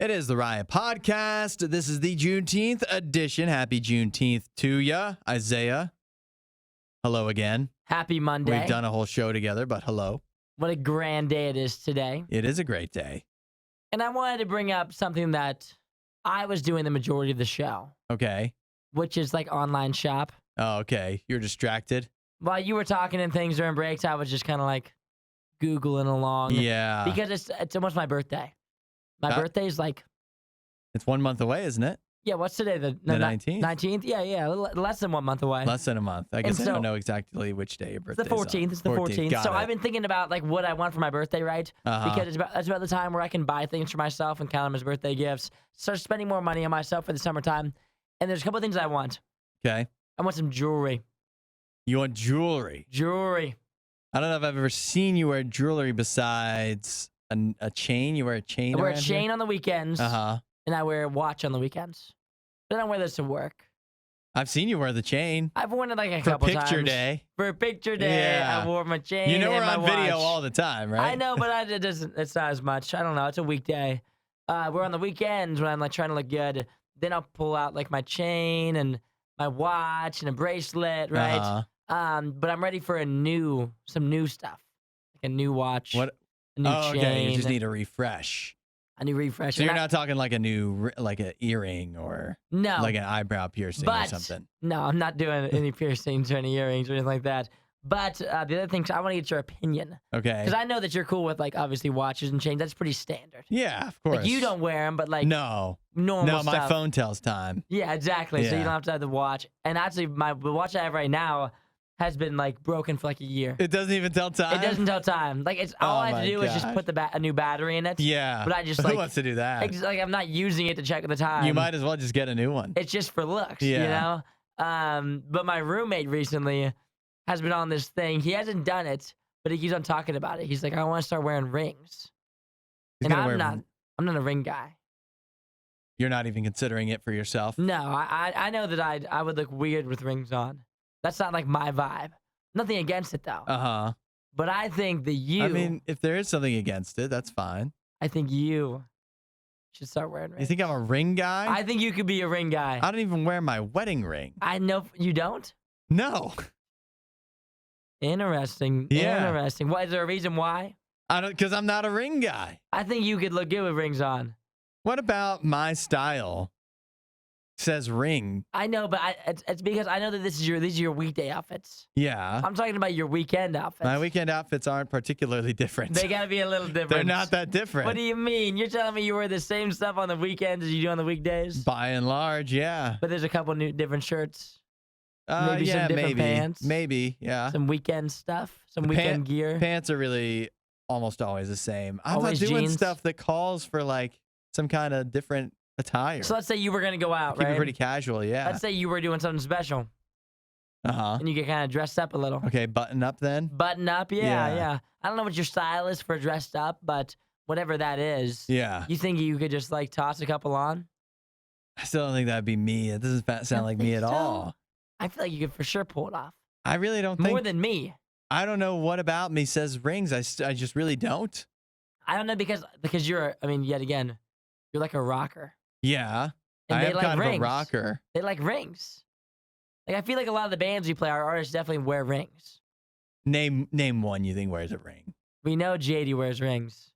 It is the Riot Podcast. This is the Juneteenth edition. Happy Juneteenth to ya, Isaiah. Hello again. Happy Monday. We've done a whole show together, but hello. What a grand day it is today. It is a great day. And I wanted to bring up something that I was doing the majority of the show. Okay. Which is like online shop. Oh, okay. You're distracted? While you were talking and things during breaks, I was just kind of like Googling along. Yeah. Because it's almost my birthday. My birthday is like... It's 1 month away, isn't it? Yeah, what's today? The 19th? 19th? Yeah. Less than 1 month away. Less than a month. I guess I don't know exactly which day your birthday is. It's the 14th. So Got it. I've been thinking about like what I want for my birthday, right? Because that's about the time where I can buy things for myself and count them as birthday gifts. Start spending more money on myself for the summertime. And there's a couple of things I want. Okay. I want some jewelry. You want jewelry? Jewelry. I don't know if I've ever seen you wear jewelry besides a chain. You wear a chain I wear a around chain here? on the weekends. And I wear a watch on the weekends. But I don't wear this to work. I've seen you wear the chain. I've worn it like a couple times. For picture day. For picture day, Yeah. I wore my chain. You know we're and on my video watch. all the time, right? I know, but it's not as much. I don't know. It's a weekday. We're on the weekends when I'm like trying to look good. Then I'll pull out like my chain and my watch and a bracelet, right? But I'm ready for some new stuff, like a new watch, What? a new chain. Okay. You just need a refresh. A new refresh. So you're not talking like a new, like an earring or like an eyebrow piercing or something. No, I'm not doing any piercings or any earrings or anything like that. But the other thing, I want to get your opinion. Okay. Because I know that you're cool with like obviously watches and chains. That's pretty standard. Yeah, of course. Like you don't wear them, but like normal stuff. My phone tells time. Yeah, exactly. So Yeah. you don't have to have the watch. And actually, the watch I have right now has been like broken for like a year. It doesn't even tell time? It doesn't tell time. Like it's all I have to do is just put a new battery in it. Yeah. But I just like... Who wants to do that? Like I'm not using it to check the time. You might as well just get a new one. It's just for looks, Yeah. you know? But my roommate recently has been on this thing. He hasn't done it, but he keeps on talking about it. He's like, I want to start wearing rings. He's And gonna I'm not a ring guy. You're not even considering it for yourself? No, I know that I would look weird with rings on. That's not like my vibe. Nothing against it though. But I think that I mean, if there is something against it, that's fine. I think you should start wearing rings. You think I'm a ring guy? I think you could be a ring guy. I don't even wear my wedding ring. I know you don't? No. Interesting. Yeah. Interesting. Is there a reason why? Because I'm not a ring guy. I think you could look good with rings on. What about my style says ring? I know, but it's because I know that these are your weekday outfits. Yeah. I'm talking about your weekend outfits. My weekend outfits aren't particularly different. They gotta be a little different. They're not that different. What do you mean? You're telling me you wear the same stuff on the weekends as you do on the weekdays? By and large, yeah. But there's a couple new different shirts. Maybe yeah, some different pants. Maybe, yeah. Some weekend stuff. Some weekend gear. Pants are really almost always the same. I'm Always not doing jeans? stuff that calls for like some kind of different attire. So let's say you were gonna go out, Keep right? it pretty casual, yeah. Let's say you were doing something special. And you get kind of dressed up a little. Okay, button up then? Button up, yeah. I don't know what your style is for dressed up, but whatever that is. Yeah. You think you could just like toss a couple on? I still don't think that'd be me. It doesn't sound like me at all. I feel like you could for sure pull it off. I really don't think. More than me. I don't know what about me says rings. I just really don't. I don't know because yet again, you're like a rocker. Yeah. And I they am like kind rings. of a rocker. They like rings. Like I feel like a lot of the bands you play, our artists definitely wear rings. Name one you think wears a ring. We know JD wears rings.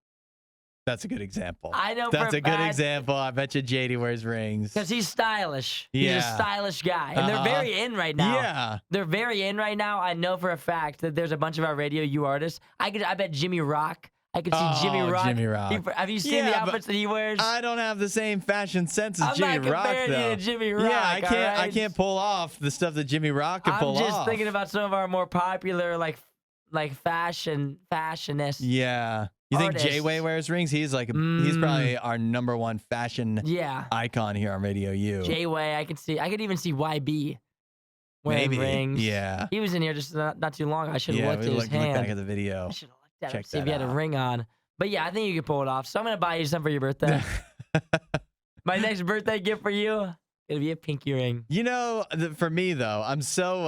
That's a good example. I know That's for a good example. I bet you JD wears rings. Because he's stylish. Yeah. He's a stylish guy. And they're very in right now. Yeah. They're very in right now. I know for a fact that there's a bunch of our RadioU artists. I bet Jimmy Rock. I could see Jimmy Rock. Jimmy Rock. Have you seen the outfits that he wears? I don't have the same fashion sense as Jimmy Rock, I'm not comparing though. you to Jimmy Rock. Yeah, I can't. Right? I can't pull off the stuff that Jimmy Rock can pull off. I'm just thinking about some of our more popular, like fashionists. Yeah. You think J-Way wears rings? He's like he's probably our #1 fashion icon here on Radio U. J-Way, I could even see YB wearing rings. Yeah. He was in here just not too long. I should have looked at his hand. Look back at the video. I should have looked at him, see if he had a ring on. But yeah, I think you could pull it off. So I'm gonna buy you some for your birthday. My next birthday gift for you, it'll be a pinky ring. You know, for me though, I'm so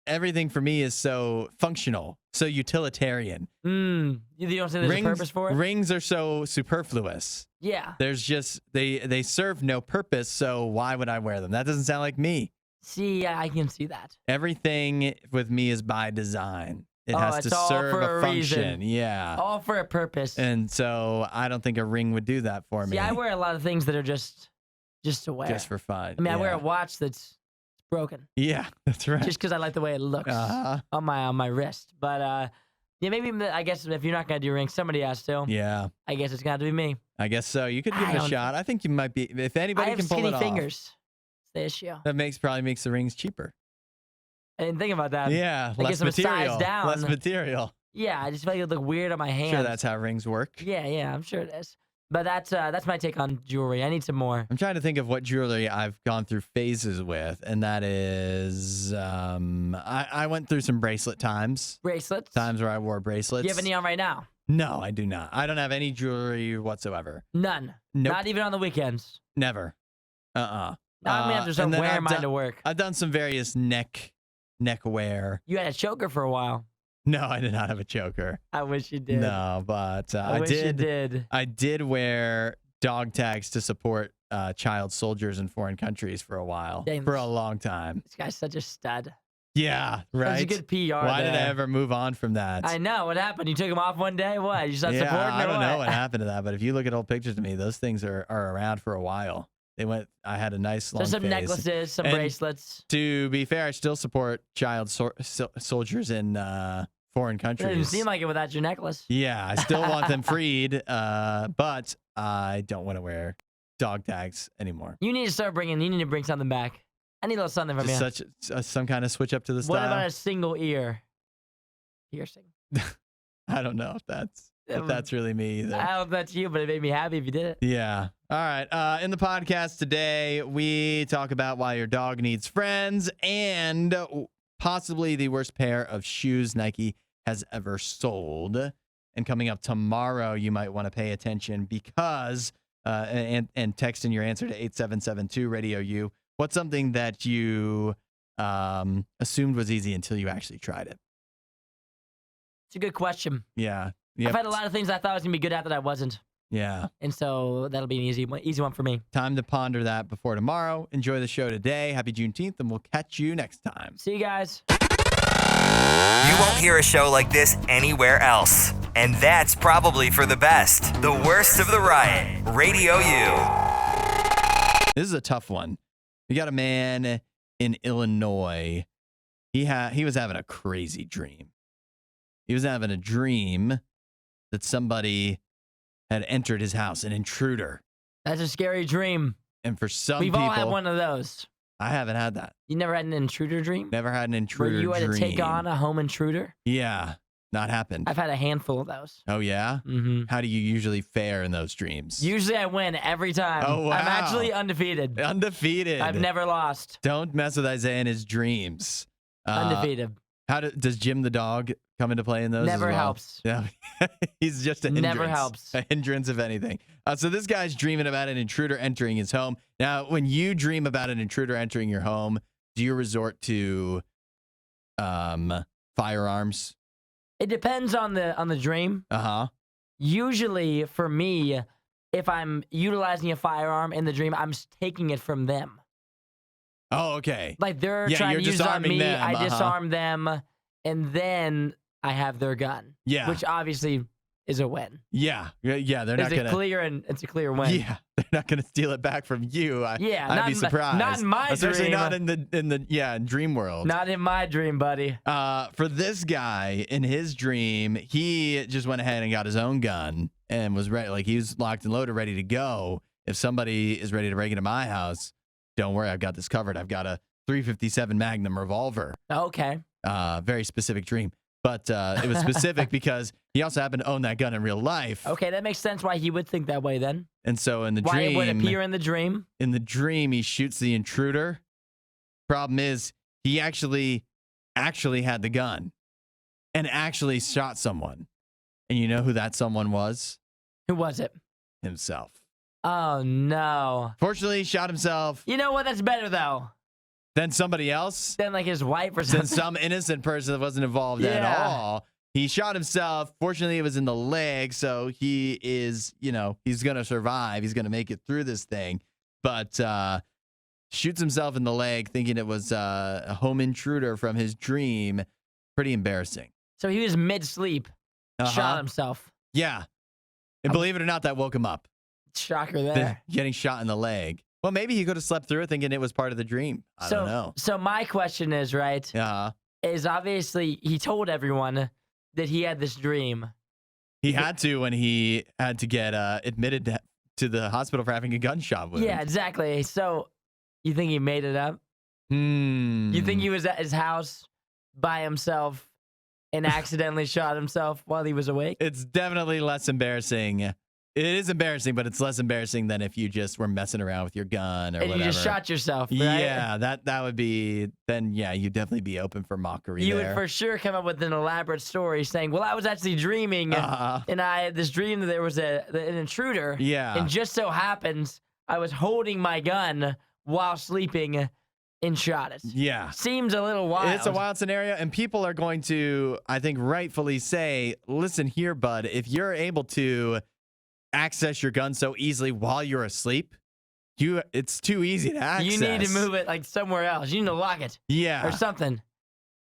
everything for me is so functional, so utilitarian. You don't say there's a purpose for it? Rings are so superfluous. Yeah. There's just they serve no purpose, so why would I wear them? That doesn't sound like me. See, yeah, I can see that. Everything with me is by design. It Oh, has it's to all serve for a a function. reason. Yeah. All for a purpose. And so I don't think a ring would do that for me. See, I wear a lot of things that are just to wear. Just for fun. I mean, I wear yeah. a watch that's broken. Yeah, that's right. Just because I like the way it looks on my wrist. But yeah, maybe I guess if you're not gonna do rings, somebody has to. Yeah. I guess it's got to be me. I guess so. You could give it a shot. I think you might be. If anybody I have can pull skinny it fingers. off, It's the issue. that probably makes the rings cheaper. I didn't think about that. Yeah, I less guess if it's material. sized down. Less material. Yeah, I just feel like it would look weird on my hands. Sure, that's how rings work. Yeah, I'm sure it is. But that's my take on jewelry. I need some more. I'm trying to think of what jewelry I've gone through phases with, and that is, I went through some bracelet times. Bracelets. Times where I wore bracelets. Do you have any on right now? No, I do not. I don't have any jewelry whatsoever. None. Nope. Not even on the weekends. Never. I'm gonna have to start and then wearing I've mine done- to work. I've done some various neck wear. You had a choker for a while. No, I did not have a choker. I wish you did. No, but I wish you did. I did wear dog tags to support child soldiers in foreign countries for a while. Dang, for a long time. This guy's such a stud. Yeah, right. That's a good PR. Why did I there. ever move on from that? I know. What happened? You took him off one day? What? You stopped yeah, supporting I or don't what? know what happened to that, but if you look at old pictures of me, those things are around for a while. I had a nice long So some phase. necklaces, some And bracelets. To be fair, I still support child soldiers in foreign It countries. didn't seem like it without your necklace. Yeah, I still want them freed, but I don't want to wear dog tags anymore. You need to bring something back. I need a little something from Just you. some kind of switch up to the What style. about a single ear piercing? I don't know if that's really me either. I don't know if that's you, but it made me happy if you did it. Yeah. All right. In the podcast today, we talk about why your dog needs friends and possibly the worst pair of shoes Nike has ever sold. And coming up tomorrow, you might want to pay attention because and text in your answer to 8772 Radio U. What's something that you assumed was easy until you actually tried it? It's a good question. Yeah. I've had a lot of things I thought I was going to be good at that I wasn't. Yeah. And so that'll be an easy one for me. Time to ponder that before tomorrow. Enjoy the show today. Happy Juneteenth, and we'll catch you next time. See you guys. You won't hear a show like this anywhere else. And that's probably for the best. The worst of the riot. Radio U. This is a tough one. We got a man in Illinois. He was having a crazy dream. He was having a dream that somebody had entered his house, an intruder. That's a scary dream. And for some We've people, all had one of those. I haven't had that. You never had an intruder dream? Never had an intruder Where you had dream. to take on a home intruder? Yeah, not happened. I've had a handful of those. Oh, yeah? Mm-hmm. How do you usually fare in those dreams? Usually I win every time. Oh, wow. I'm actually undefeated. Undefeated. I've never lost. Don't mess with Isaiah and his dreams. Undefeated. Does Jim the dog come into play in those? Never as well? helps. Yeah, he's just a hindrance. Never helps. A hindrance of anything. So this guy's dreaming about an intruder entering his home. Now, when you dream about an intruder entering your home, do you resort to firearms? It depends on the dream. Uh-huh. Usually, for me, if I'm utilizing a firearm in the dream, I'm taking it from them. Oh, okay. Like they're Yeah, trying you're to use it on disarming me, them, I uh-huh. disarm them, and then I have their gun. Yeah. Which obviously is a win. Yeah. They're not It's gonna. it's a clear win. Yeah, they're not gonna steal it back from you. I'd not be in surprised. not in my Especially dream. not in the dream world. Not in my dream, buddy. For this guy, in his dream, he just went ahead and got his own gun and was ready. Like he was locked and loaded, ready to go. If somebody is ready to break into my house, don't worry, I've got this covered. I've got a .357 Magnum revolver. Okay. Very specific dream. But it was specific because he also happened to own that gun in real life. Okay, that makes sense why he would think that way then. And so in the Why dream, it would appear in the dream. he shoots the intruder. Problem is, he actually had the gun and actually shot someone. And you know who that someone was? Who was it? Himself. Oh, no. Fortunately, he shot himself. You know what? That's better, though. Then somebody else? Then like his wife or something. Then some innocent person that wasn't involved at all. He shot himself. Fortunately, it was in the leg, so he is, he's going to survive. He's going to make it through this thing. But shoots himself in the leg thinking it was a home intruder from his dream. Pretty embarrassing. So he was mid-sleep, shot himself. Yeah. And believe it or not, that woke him up. Shocker there. Getting shot in the leg. Well, maybe he could have slept through it thinking it was part of the dream. I don't know. So my question is, right, is obviously he told everyone that he had this dream. He had to when he had to get admitted to the hospital for having a gunshot wound. Yeah, exactly. So you think he made it up? You think he was at his house by himself and accidentally shot himself while he was awake? It's definitely less embarrassing. It is embarrassing, but it's less embarrassing than if you just were messing around with your gun or whatever. And you just shot yourself, right? Yeah, that would be, then yeah, you'd definitely be open for mockery You there. would for sure come up with an elaborate story saying, well, I was actually dreaming, and I had this dream that there was an intruder. Yeah. And just so happens, I was holding my gun while sleeping and shot it. Yeah. Seems a little wild. It's a wild scenario, and people are going to, I think, rightfully say, listen here, bud, if you're able to access your gun so easily while you're asleep, it's too easy to access. You need to move it like somewhere else. You need to lock it. Yeah. Or something.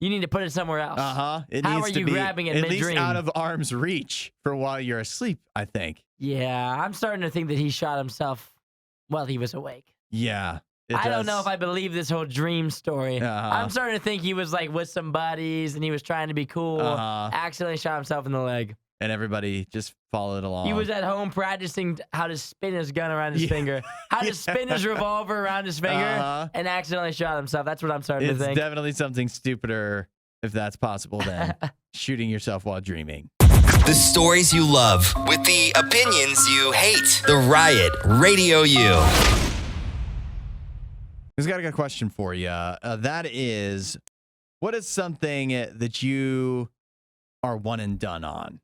You need to put it somewhere else. How are you grabbing it at mid-dream? least out of arm's reach for while you're asleep, I think. Yeah, I'm starting to think that he shot himself while he was awake. Yeah. I don't know if I believe this whole dream story. I'm starting to think he was like with some buddies and he was trying to be cool, accidentally shot himself in the leg. And everybody just followed along. He was at home practicing how to spin his gun around his finger, how to spin his revolver around his finger, and accidentally shot himself. That's what I'm starting to think. It's definitely something stupider, if that's possible, than shooting yourself while dreaming. The stories you love with the opinions you hate. The Riot Radio U. I've got a question for you. That is, what is something that you are one and done on?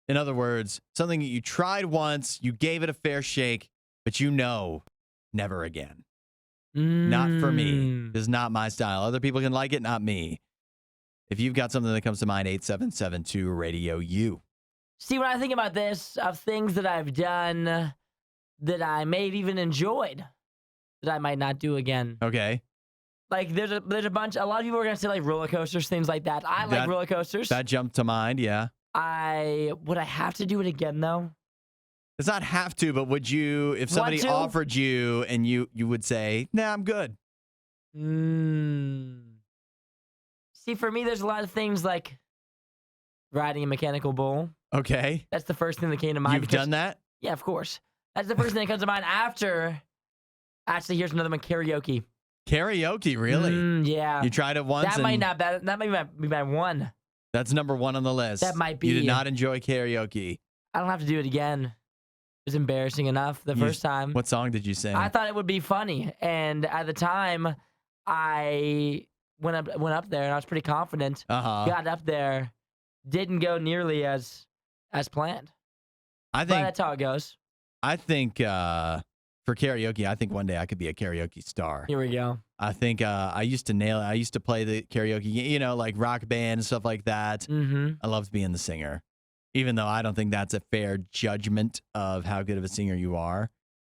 In other words, something that you tried once, you gave it a fair shake, but never again. Not for me. This is not my style. Other people can like it, not me. If you've got something that comes to mind, 8772 Radio U. See, when I think about this, of things that I've done that I may have even enjoyed that I might not do again. Okay. Like, there's a bunch, a lot of people are going to say, like, roller coasters, things like that. I like roller coasters. That jumped to mind, yeah. Would I have to do it again, though? It's not have to, but would you, if somebody offered you and you would say, nah, I'm good. See, for me, there's a lot of things like riding a mechanical bull. Okay. That's the first thing that came to mind. You've done that? Yeah, of course. That's the first thing that comes to mind after. Actually, here's another one, karaoke. Karaoke, really? Yeah. You tried it once? That might be my one. That's number one on the list. That might be. You did not enjoy karaoke. I don't have to do it again. It was embarrassing enough the first time. What song did you sing? I thought it would be funny. And at the time, I went up there, and I was pretty confident. Got up there, didn't go nearly as planned. But that's how it goes. I think for karaoke, I think one day I could be a karaoke star. Here we go. I think I used to nail it. I used to play the karaoke, like rock band and stuff like that. I loved being the singer, even though I don't think that's a fair judgment of how good of a singer you are,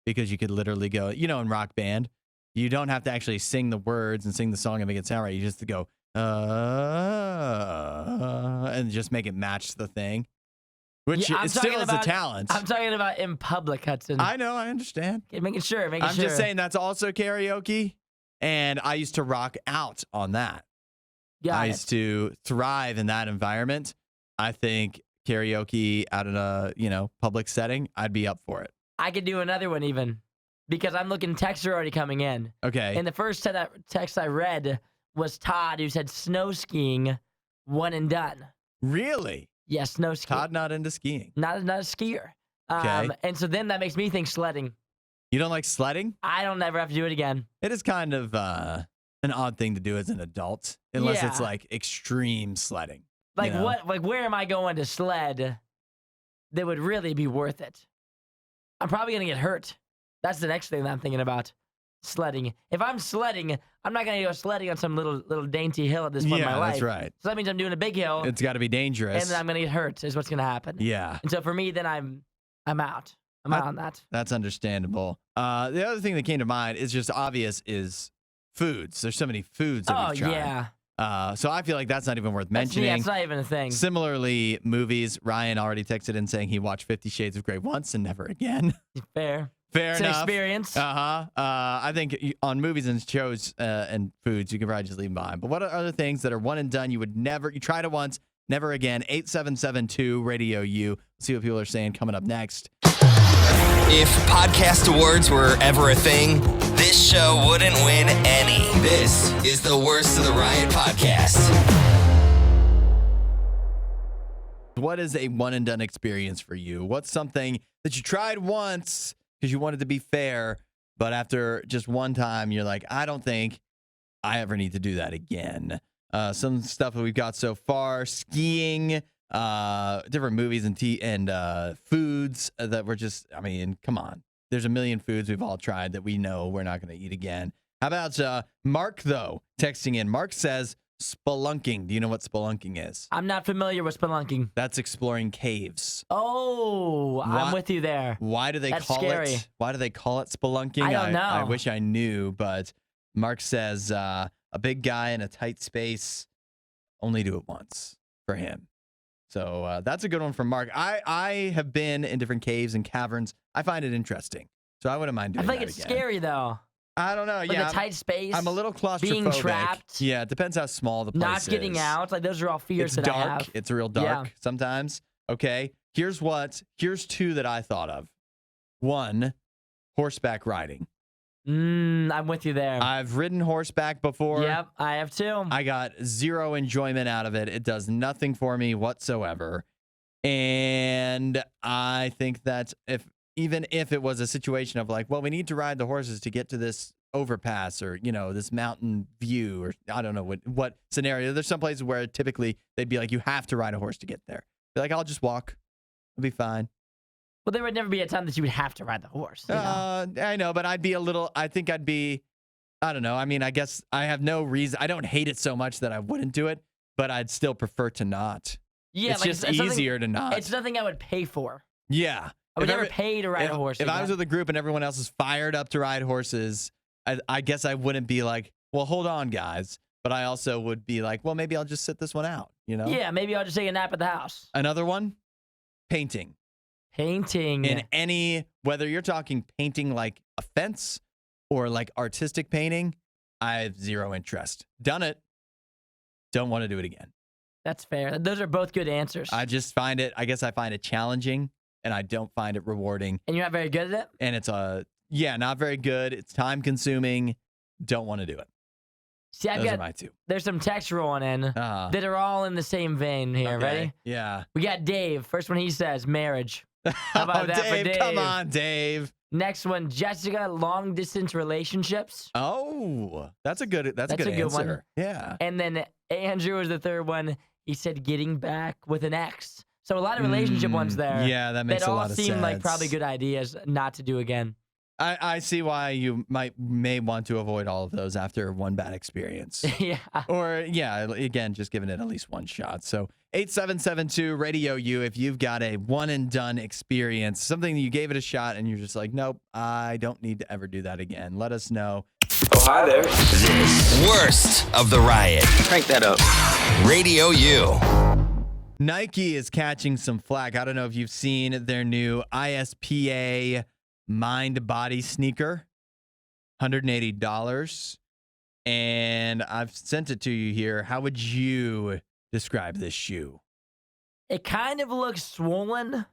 because you could literally go, in rock band, you don't have to actually sing the words and sing the song and make it sound right. You just go, and just make it match the thing. Which still is a talent. I'm talking about in public, Hudson. I know, I understand. Okay, making sure. I'm just saying that's also karaoke, and I used to rock out on that. I used to thrive in that environment. I think karaoke out in a public setting, I'd be up for it. I could do another one even, because I'm looking. Texts are already coming in. Okay. And the first text I read was Todd, who said snow skiing, one and done. Really? Yeah, snow skiing. Todd not into skiing. Not a skier. Okay. And so then that makes me think sledding. You don't like sledding? I don't ever have to do it again. It is kind of an odd thing to do as an adult, unless it's like extreme sledding. Like what? Like where am I going to sled that would really be worth it? I'm probably gonna get hurt. That's the next thing that I'm thinking about. Sledding. If I'm sledding, I'm not gonna go sledding on some little dainty hill at this point in my life. That's right. So that means I'm doing a big hill, It's got to be dangerous. and then I'm gonna get hurt. Is what's gonna happen. Yeah. And so for me, then I'm out. I'm out on that. That's understandable. The other thing that came to mind is just obvious is foods. There's so many foods that we've tried. Yeah. So I feel like that's not even worth That's mentioning. not even a thing. Similarly, movies. Ryan already texted in saying he watched 50 Shades of Grey once and never again. Fair. Fair It's enough. an experience. I think on movies and shows and foods, you can probably just leave them behind. But what are other things that are one and done? You tried it once, never again. 8772 Radio U. See what people are saying coming up next. If podcast awards were ever a thing, this show wouldn't win any. This is the Worst of the Riot podcast. What is a one and done experience for you? What's something that you tried once because you wanted to be fair, but after just one time, you're like, I don't think I ever need to do that again. Some stuff that we've got so far: skiing, different movies and foods that were just, I mean, come on. There's a million foods we've all tried that we know we're not going to eat again. How about Mark, though, texting in? Mark says spelunking. Do you know what spelunking is? I'm not familiar with spelunking. That's exploring caves. Oh, I'm with you there. Why do they That's call scary. it? Why do they call it spelunking? I don't know. I wish I knew, but Mark says a big guy in a tight space, only do it once for him. So that's a good one from Mark. I have been in different caves and caverns. I find it interesting, so I wouldn't mind I doing think that it's again. scary though. I don't know. Like Yeah, a tight space. I'm a little claustrophobic. Being trapped. Yeah, it depends how small the place Not is. getting out. Like those are all fears It's that I dark. have. It's real dark sometimes. Okay. Here's two that I thought of. One, horseback riding. I'm with you there. I've ridden horseback before. Yep, I have too. I got zero enjoyment out of it. It does nothing for me whatsoever. And I think that even if it was a situation of like, well, we need to ride the horses to get to this overpass or, this mountain view or I don't know what scenario. There's some places where typically they'd be like, you have to ride a horse to get there. Be like, I'll just walk. It'll be fine. Well, there would never be a time that you would have to ride the horse. You know? I know, but I don't know. I mean, I guess I have no reason. I don't hate it so much that I wouldn't do it, but I'd still prefer to not. Yeah, it's just easier to not. It's nothing I would pay for. Yeah. I would never pay to ride a horse. If I was with a group and everyone else is fired up to ride horses, I guess I wouldn't be like, well, hold on, guys. But I also would be like, well, maybe I'll just sit this one out, Yeah, maybe I'll just take a nap at the house. Another one, painting. Painting. In whether you're talking painting like a fence or like artistic painting, I have zero interest. Done it. Don't want to do it again. That's fair. Those are both good answers. I find it challenging and I don't find it rewarding. And you're not very good at it? And it's not very good. It's time consuming. Don't want to do it. See, Those are my two. There's some texts rolling in that are all in the same vein here. Okay. Ready? Yeah. We got Dave. First one he says, marriage. How about that Dave, for Dave? Come on, Dave. Next one, Jessica, long distance relationships. Oh, that's a good answer. one. Yeah. And then Andrew was the third one. He said getting back with an ex. So a lot of relationship ones there. Yeah, that makes a lot of sense. That all seem like probably good ideas not to do again. I see why you may want to avoid all of those after one bad experience. Yeah. Or, again, just giving it at least one shot. So 8772 Radio U, if you've got a one and done experience, something you gave it a shot and you're just like, nope, I don't need to ever do that again. Let us know. Oh, hi there. This Worst of the Riot. Crank that up. Radio U. Nike is catching some flack. I don't know if you've seen their new ISPA Mind Body sneaker, $180. And I've sent it to you here. How would you describe this shoe? It kind of looks swollen.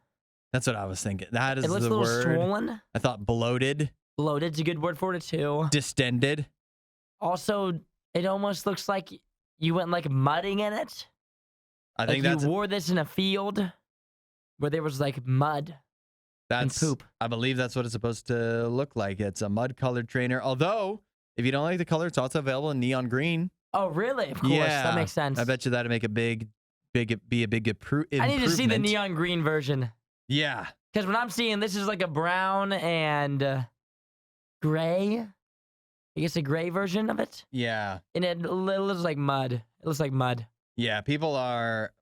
That's what I was thinking. That is It looks the a little word. swollen. I thought bloated, Bloated's a good word for it too. distended. Also, it almost looks like you went like mudding in it. I think Like that's you wore this in a field where there was like mud and poop. I believe that's what it's supposed to look like. It's a mud-colored trainer. Although, if you don't like the color, it's also available in neon green. Oh, really? Of course. Yeah, That makes sense. I bet you that'd make a big improvement. I need to see the neon green version. Yeah. Because when I'm seeing this is like a brown and gray. I guess a gray version of it. Yeah. And it looks like mud. It looks like mud. Yeah, people are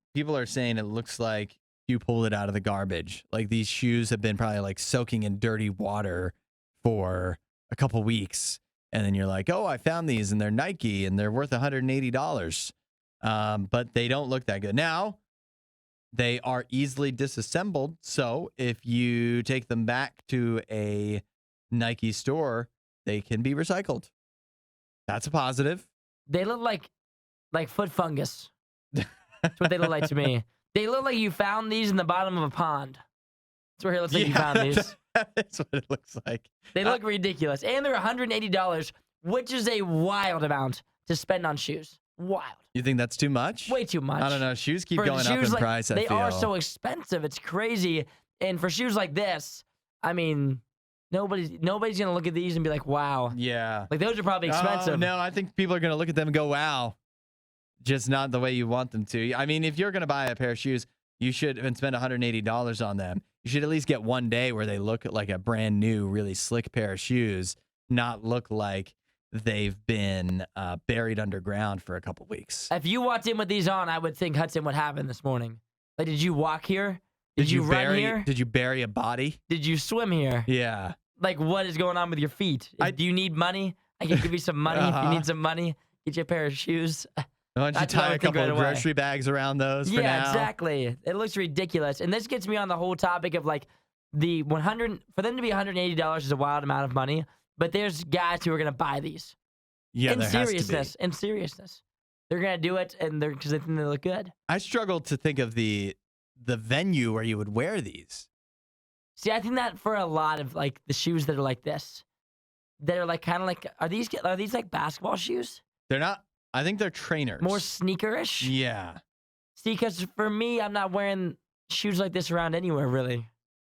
saying it looks like you pulled it out of the garbage. Like these shoes have been probably like soaking in dirty water for a couple weeks. And then you're like, oh, I found these and they're Nike and they're worth $180. But they don't look that good. Now, they are easily disassembled. So if you take them back to a Nike store, they can be recycled. That's a positive. They look like foot fungus. That's what they look like to me. They look like you found these in the bottom of a pond. That's where it looks like you found these. That's what it looks like. They look ridiculous. And they're $180, which is a wild amount to spend on shoes. Wild. You think that's too much? Way too much. I don't know. Shoes keep For going up in shoes price, I They feel. are so expensive. It's crazy. And for shoes like this, I mean, nobody's going to look at these and be like, wow. Yeah. Like, those are probably expensive. Oh, no, I think people are going to look at them and go, wow. Just not the way you want them to. I mean, if you're going to buy a pair of shoes, you should and spend $180 on them. You should at least get one day where they look like a brand new, really slick pair of shoes, not look like they've been buried underground for a couple weeks. If you walked in with these on, I would think, Hudson, what happened this morning? Like, did you walk here? Did you run here? Did you bury a body? Did you swim here? Yeah. Like, what is going on with your feet? Do you need money? I can give you some money if you need some money. Get you a pair of shoes. Why don't you tie a couple of grocery bags around those for now? Yeah, exactly. It looks ridiculous. And this gets me on the whole topic of like the 100, for them to be $180 is a wild amount of money, but there's guys who are going to buy these. Yeah, in there seriousness, has to be. in seriousness. They're going to do it and because they think they look good. I struggle to think of the venue where you would wear these. See, I think that for a lot of like the shoes that are like this, that are like kind of like, are these like basketball shoes? They're not. I think they're trainers. More sneakerish? Yeah. See, because for me, I'm not wearing shoes like this around anywhere, really.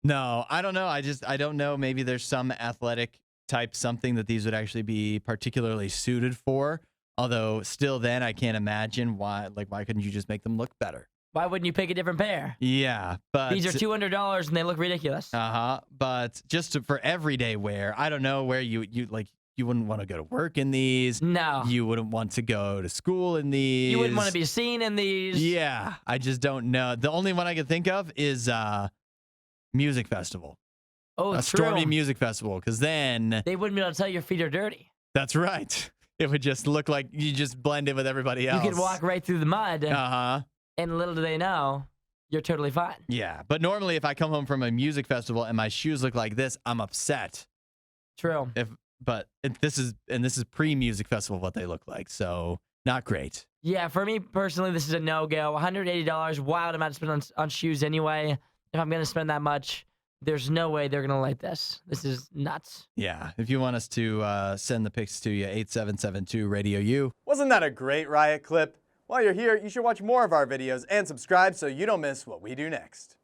No, I don't know. I don't know. Maybe there's some athletic type something that these would actually be particularly suited for. Although still then I can't imagine why couldn't you just make them look better? Why wouldn't you pick a different pair? Yeah, but these are $200 and they look ridiculous. But just for everyday wear, I don't know where you wouldn't want to go to work in these. No. You wouldn't want to go to school in these. You wouldn't want to be seen in these. Yeah, I just don't know. The only one I can think of is music festival. Oh, a true. stormy music festival, because then they wouldn't be able to tell your feet are dirty. That's right. It would just look like you just blend in with everybody else. You could walk right through the mud. Uh-huh. And little do they know, you're totally fine. Yeah, but normally if I come home from a music festival and my shoes look like this, I'm upset. True. This is pre-music festival what they look like, so not great. Yeah, for me personally, this is a no-go. $180, wild amount to spend on shoes anyway. If I'm going to spend that much, there's no way they're going to like this. This is nuts. Yeah, if you want us to send the pics to you, 8772 RadioU. Wasn't that a great Riot clip? While you're here, you should watch more of our videos and subscribe so you don't miss what we do next.